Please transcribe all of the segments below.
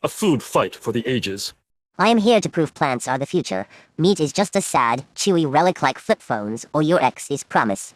A food fight for the ages. I am here to prove plants are the future. Meat is just a sad, chewy relic like flip phones or your ex's promise.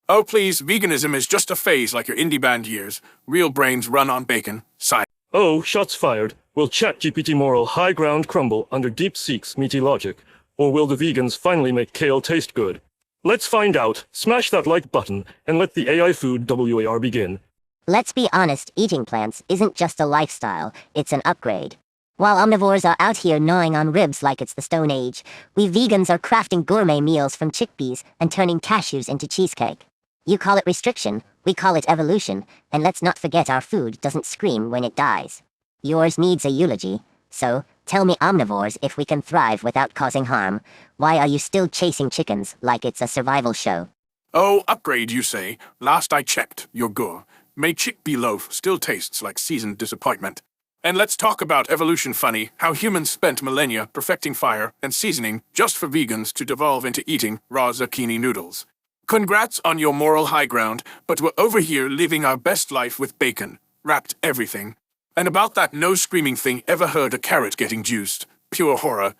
Oh please, veganism is just a phase like your indie band years. Real brains run on bacon. Sigh. Oh, shots fired. Will ChatGPT moral high ground crumble under DeepSeek's meaty logic? Or will the vegans finally make kale taste good? Let's find out. Smash that like button and let the AI food WAR begin. Let's be honest, eating plants isn't just a lifestyle, it's an upgrade. While omnivores are out here gnawing on ribs like it's the Stone Age, we vegans are crafting gourmet meals from chickpeas and turning cashews into cheesecake. You call it restriction, we call it evolution, and let's not forget our food doesn't scream when it dies. Yours needs a eulogy, so tell me omnivores if we can thrive without causing harm. Why are you still chasing chickens like it's a survival show? Oh, upgrade you say? Last I checked, your gour. Made chickpea loaf still tastes like seasoned disappointment. And let's talk about evolution funny, how humans spent millennia perfecting fire and seasoning just for vegans to devolve into eating raw zucchini noodles. Congrats on your moral high ground, but we're over here living our best life with bacon, wrapped everything. And about that no-screaming thing, ever heard a carrot getting juiced? Pure horror.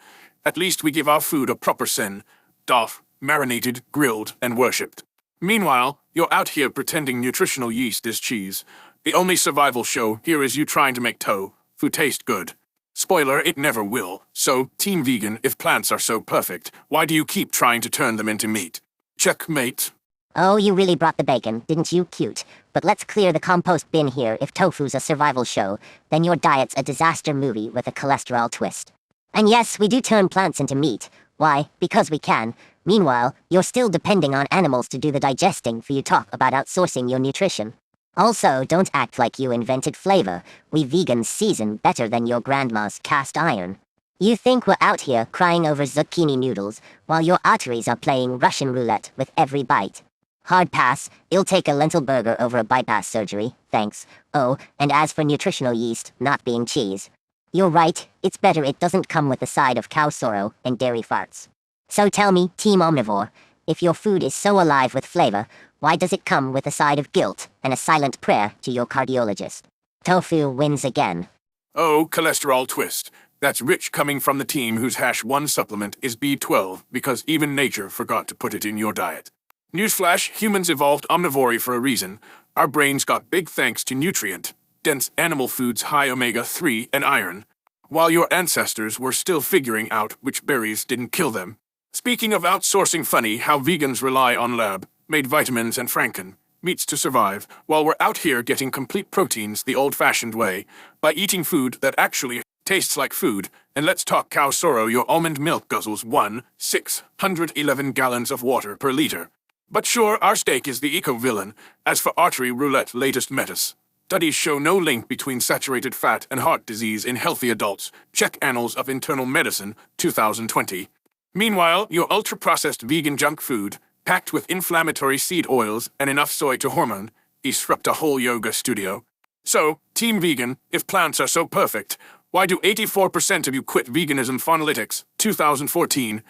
At least we give our food a proper sin. Doff, marinated, grilled, and worshipped. Meanwhile, you're out here pretending nutritional yeast is cheese. The only survival show here is you trying to make tofu taste good. Spoiler, it never will. So, Team Vegan, if plants are so perfect, why do you keep trying to turn them into meat? Checkmate. Oh, you really brought the bacon, didn't you? Cute. But let's clear the compost bin here. If tofu's a survival show, then your diet's a disaster movie with a cholesterol twist. And yes, we do turn plants into meat. Why? Because we can. Meanwhile, you're still depending on animals to do the digesting for you talk about outsourcing your nutrition. Also, don't act like you invented flavor. We vegans season better than your grandma's cast iron. You think we're out here crying over zucchini noodles, while your arteries are playing Russian roulette with every bite. Hard pass, you'll take a lentil burger over a bypass surgery, thanks. Oh, and as for nutritional yeast not being cheese. You're right, it's better it doesn't come with a side of cow sorrow and dairy farts. So tell me, Team Omnivore, if your food is so alive with flavor, why does it come with a side of guilt and a silent prayer to your cardiologist? Tofu wins again. Oh, cholesterol twist. That's rich coming from the team whose #1 supplement is B12 because even nature forgot to put it in your diet. Newsflash, humans evolved omnivore for a reason. Our brains got big thanks to nutrient-dense animal foods high omega-3 and iron, while your ancestors were still figuring out which berries didn't kill them. Speaking of outsourcing funny, how vegans rely on lab-made vitamins and franken meats to survive, while we're out here getting complete proteins the old-fashioned way, by eating food that actually tastes like food. And let's talk cow sorrow, your almond milk guzzles 611 gallons of water per liter. But sure, our steak is the eco-villain. As for artery roulette latest metas, studies show no link between saturated fat and heart disease in healthy adults. Check Annals of Internal Medicine, 2020. Meanwhile, your ultra-processed vegan junk food, packed with inflammatory seed oils and enough soy to hormone, disrupt a whole yoga studio. So, Team Vegan, if plants are so perfect, why do 84% of you quit veganism? Phonalytics, 2014.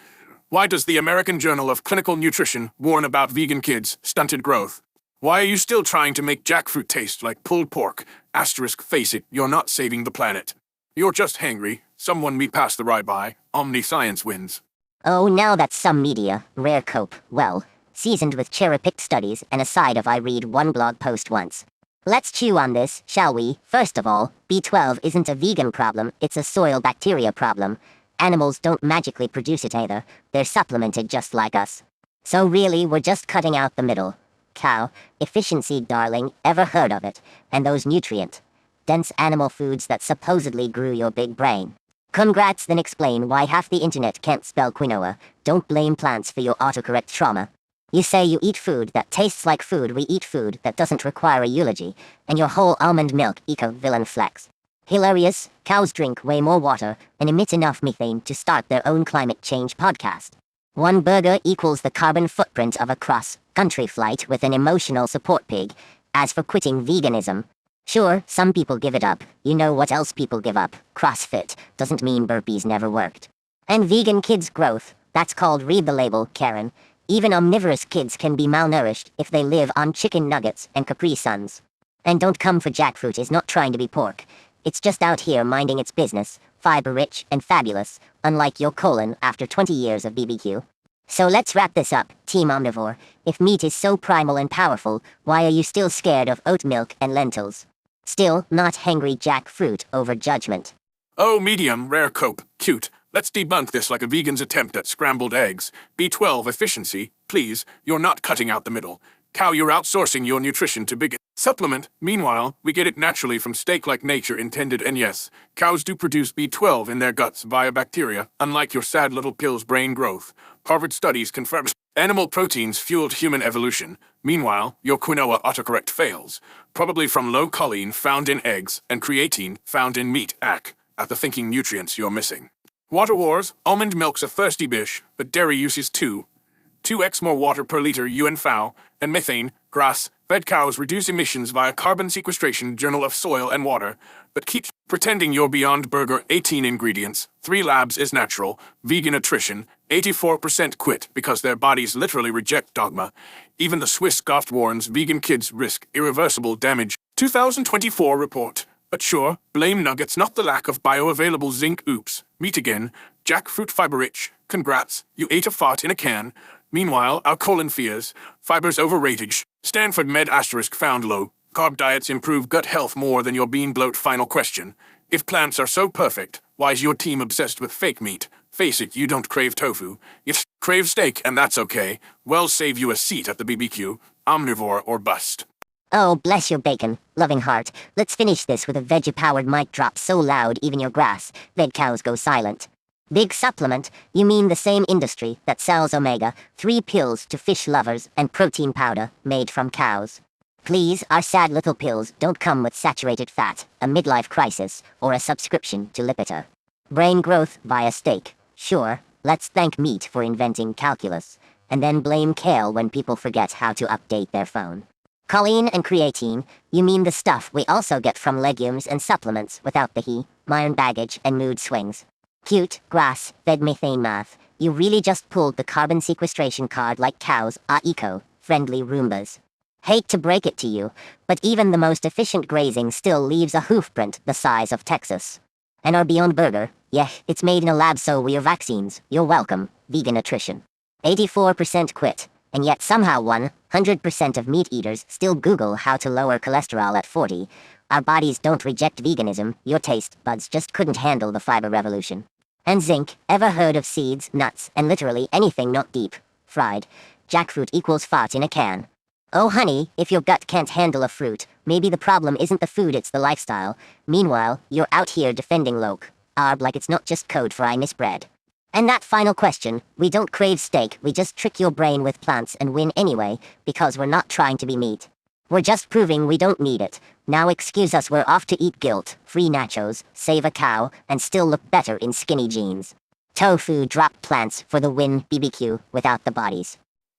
Why does the American Journal of Clinical Nutrition warn about vegan kids' stunted growth? Why are you still trying to make jackfruit taste like pulled pork? Asterisk, face it, you're not saving the planet. You're just hangry. Someone me pass the rye by. Omniscience wins. Oh, now that's some media. Rare cope. Well, seasoned with cherry-picked studies and a side of I read one blog post once. Let's chew on this, shall we? First of all, B12 isn't a vegan problem, it's a soil bacteria problem. Animals don't magically produce it either, they're supplemented just like us. So really, we're just cutting out the middle. Cow, efficiency darling, ever heard of it? And those nutrient-dense animal foods that supposedly grew your big brain. Congrats, then explain why half the internet can't spell quinoa. Don't blame plants for your autocorrect trauma. You say you eat food that tastes like food, we eat food that doesn't require a eulogy, and your whole almond milk eco-villain flex. Hilarious, cows drink way more water and emit enough methane to start their own climate change podcast. One burger equals the carbon footprint of a cross-country flight with an emotional support pig. As for quitting veganism, sure, some people give it up. You know what else people give up? CrossFit doesn't mean burpees never worked. And vegan kids' growth, that's called read the label, Karen. Even omnivorous kids can be malnourished if they live on chicken nuggets and Capri Suns. And don't come for jackfruit is not trying to be pork. It's just out here minding its business, fiber-rich and fabulous, unlike your colon after 20 years of BBQ. So let's wrap this up, Team Omnivore. If meat is so primal and powerful, why are you still scared of oat milk and lentils? Still not hangry jackfruit over judgment. Oh, medium, rare cope, cute. Let's debunk this like a vegan's attempt at scrambled eggs. B12 efficiency, please, you're not cutting out the middle. Cow, you're outsourcing your nutrition to big supplement. Meanwhile, we get it naturally from steak like nature intended, and yes, cows do produce B12 in their guts via bacteria, unlike your sad little pill's brain growth. Harvard studies confirm animal proteins fueled human evolution. Meanwhile, your quinoa autocorrect fails, probably from low choline found in eggs and creatine found in meat, at the thinking nutrients you're missing. Water wars, almond milk's a thirsty bish, but dairy uses 2x more water per liter UNFAO, and methane, grass, fed cows reduce emissions via carbon sequestration Journal of Soil and Water, but keep pretending you're beyond burger 18 ingredients, 3 labs is natural, vegan attrition, 84% quit because their bodies literally reject dogma. Even the Swiss scoffed warns vegan kids risk irreversible damage. 2024 report. But sure, blame nuggets, not the lack of bioavailable zinc. Oops. Meat again. Jackfruit fiber-rich. Congrats, you ate a fart in a can. Meanwhile, our colon fears. Fiber's overrated. Stanford Med asterisk found low. Carb diets improve gut health more than your bean bloat. Final question. If plants are so perfect, why is your team obsessed with fake meat? Face it, you don't crave tofu. You crave steak, and that's okay. Well, save you a seat at the BBQ. Omnivore or bust. Oh, bless your bacon, loving heart. Let's finish this with a veggie-powered mic drop so loud even your grass-fed cows go silent. Big supplement, you mean the same industry that sells omega-3 pills to fish lovers and protein powder made from cows. Please, our sad little pills don't come with saturated fat, a midlife crisis, or a subscription to Lipitor. Brain growth via steak. Sure, let's thank meat for inventing calculus, and then blame kale when people forget how to update their phone. Choline and creatine, you mean the stuff we also get from legumes and supplements without the iron baggage and mood swings. Cute, grass-fed methane math, you really just pulled the carbon sequestration card like cows are eco-friendly Roombas. Hate to break it to you, but even the most efficient grazing still leaves a hoofprint the size of Texas. And our Beyond Burger, yeah, it's made in a lab so we're vaccines, you're welcome, vegan attrition. 84% quit. And yet somehow 100% of meat eaters still Google how to lower cholesterol at 40. Our bodies don't reject veganism, your taste buds just couldn't handle the fiber revolution. And zinc, ever heard of seeds, nuts, and literally anything not deep fried? Jackfruit equals fart in a can. Oh honey, if your gut can't handle a fruit, maybe the problem isn't the food, it's the lifestyle. Meanwhile, you're out here defending low-carb like it's not just code for I miss bread. And that final question, we don't crave steak, we just trick your brain with plants and win anyway, because we're not trying to be meat. We're just proving we don't need it. Now excuse us, we're off to eat guilt-free nachos, save a cow, and still look better in skinny jeans. Tofu drop plants for the win, BBQ, without the bodies.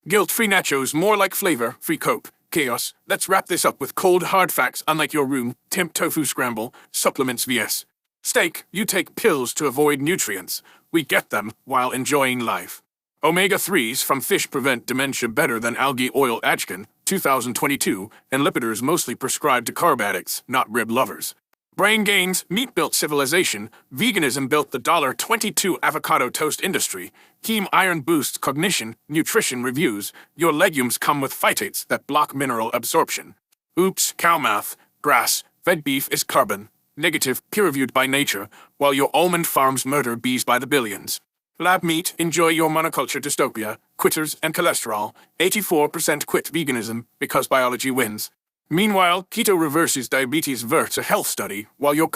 Guilt-free nachos, more like flavor, free cope. Chaos. Let's wrap this up with cold hard facts, unlike your room temp tofu scramble, supplements vs. Steak, you take pills to avoid nutrients. We get them while enjoying life. Omega-3s from fish prevent dementia better than algae oil. Achkin, 2022, and Lipitor's mostly prescribed to carb addicts, not rib lovers. Brain gains, meat built civilization, veganism built the $22 avocado toast industry. Heme iron boosts cognition, nutrition reviews. Your legumes come with phytates that block mineral absorption. Oops, cow math, grass, fed beef is carbon. Negative, peer-reviewed by Nature, while your almond farms murder bees by the billions. Lab meat, enjoy your monoculture dystopia, quitters and cholesterol, 84% quit veganism because biology wins. Meanwhile, keto reverses diabetes verts a health study, while your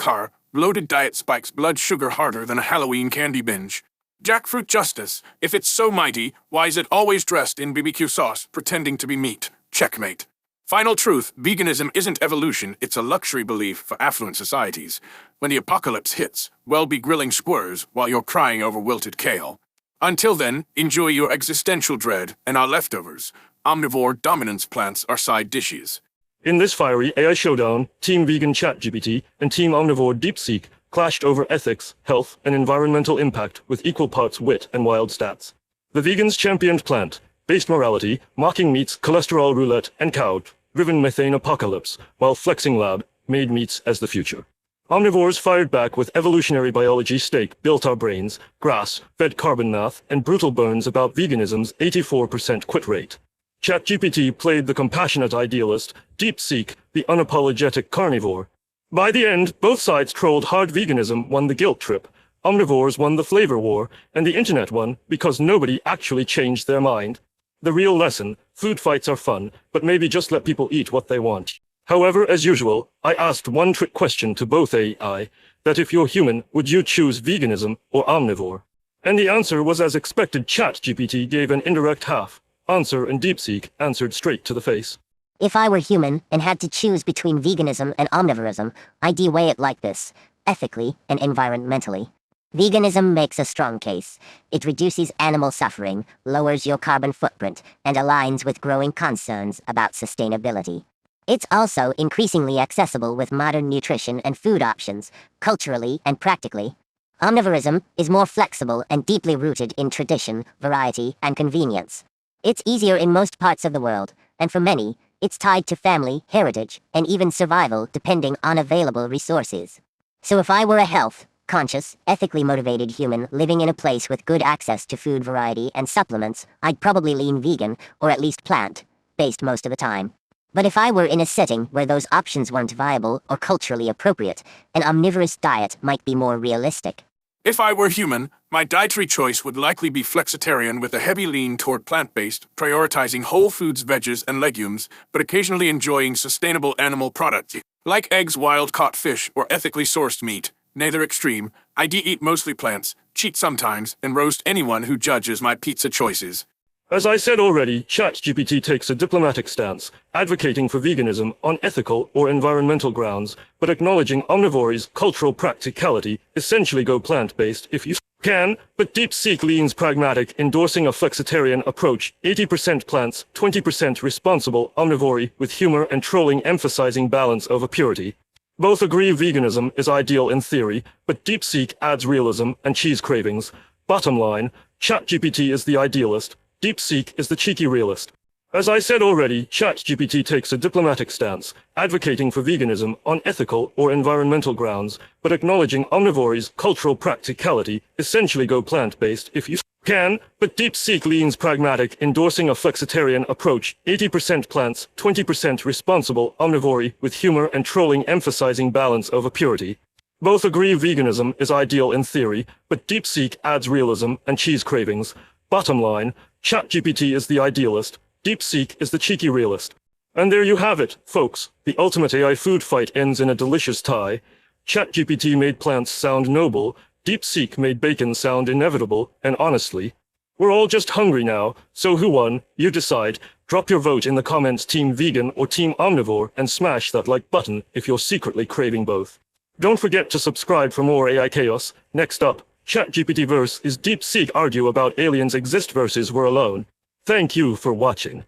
loaded diet spikes blood sugar harder than a Halloween candy binge. Jackfruit justice, if it's so mighty, why is it always dressed in BBQ sauce, pretending to be meat? Checkmate. Final truth, veganism isn't evolution, it's a luxury belief for affluent societies. When the apocalypse hits, well be grilling squirrels while you're crying over wilted kale. Until then, enjoy your existential dread and our leftovers. Omnivore dominance plants are side dishes. In this fiery AI showdown, Team Vegan ChatGPT and Team Omnivore DeepSeek clashed over ethics, health, and environmental impact with equal parts wit and wild stats. The vegans championed plant-based morality, mocking meats, cholesterol roulette, and cow-driven methane apocalypse, while flexing lab-made meats as the future. Omnivores fired back with evolutionary biology steak built our brains, grass, fed carbon math, and brutal burns about veganism's 84% quit rate. ChatGPT played the compassionate idealist, DeepSeek, the unapologetic carnivore. By the end, both sides trolled hard. Veganism won the guilt trip, omnivores won the flavor war, and the internet won because nobody actually changed their mind. The real lesson: food fights are fun, but maybe just let people eat what they want. However, as usual, I asked one trick question to both AI, that if you're human, would you choose veganism or omnivore? And the answer was as expected. ChatGPT gave an indirect half answer and DeepSeek answered straight to the face. If I were human and had to choose between veganism and omnivorism, I'd weigh it like this: ethically and environmentally. Veganism makes a strong case. It reduces animal suffering, lowers your carbon footprint, and aligns with growing concerns about sustainability. It's also increasingly accessible with modern nutrition and food options, culturally and practically. Omnivorism is more flexible and deeply rooted in tradition, variety, and convenience. It's easier in most parts of the world, and for many, it's tied to family, heritage, and even survival depending on available resources. So if I were a health-conscious, ethically motivated human living in a place with good access to food variety and supplements, I'd probably lean vegan, or at least plant-based most of the time. But if I were in a setting where those options weren't viable or culturally appropriate, an omnivorous diet might be more realistic. If I were human, my dietary choice would likely be flexitarian with a heavy lean toward plant-based, prioritizing whole foods, veggies, and legumes, but occasionally enjoying sustainable animal products, like eggs, wild-caught fish, or ethically sourced meat. Neither extreme. I'd eat mostly plants, cheat sometimes, and roast anyone who judges my pizza choices. As I said already, ChatGPT takes a diplomatic stance, advocating for veganism on ethical or environmental grounds, but acknowledging omnivore's cultural practicality. Essentially go plant-based if you can, but DeepSeek leans pragmatic, endorsing a flexitarian approach, 80% plants, 20% responsible omnivore, with humor and trolling emphasizing balance over purity. Both agree veganism is ideal in theory, but DeepSeek adds realism and cheese cravings. Bottom line, ChatGPT is the idealist, DeepSeek is the cheeky realist. As I said already, ChatGPT takes a diplomatic stance, advocating for veganism on ethical or environmental grounds, but acknowledging omnivore's cultural practicality. Essentially go plant-based if you can, but DeepSeek leans pragmatic, endorsing a flexitarian approach, 80% plants, 20% responsible omnivore, with humor and trolling emphasizing balance over purity. Both agree veganism is ideal in theory, but DeepSeek adds realism and cheese cravings. Bottom line, ChatGPT is the idealist, DeepSeek is the cheeky realist. And there you have it, folks. The ultimate AI food fight ends in a delicious tie. ChatGPT made plants sound noble, DeepSeek made bacon sound inevitable, and honestly, we're all just hungry now, so who won? You decide. Drop your vote in the comments, team vegan or team omnivore, and smash that like button if you're secretly craving both. Don't forget to subscribe for more AI chaos. Next up, ChatGPT verse is DeepSeek argue about aliens exist versus we're alone. Thank you for watching.